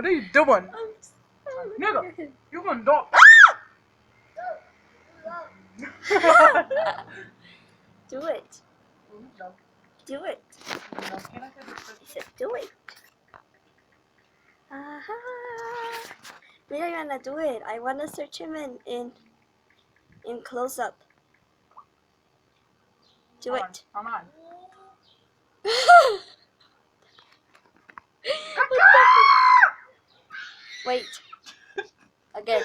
What are you doing? I'm Nigga, you gonna die. Do it. Do it. I said do it. Maybe I wanna do it. I wanna search him in close up. Do it. Come on. Wait. Again.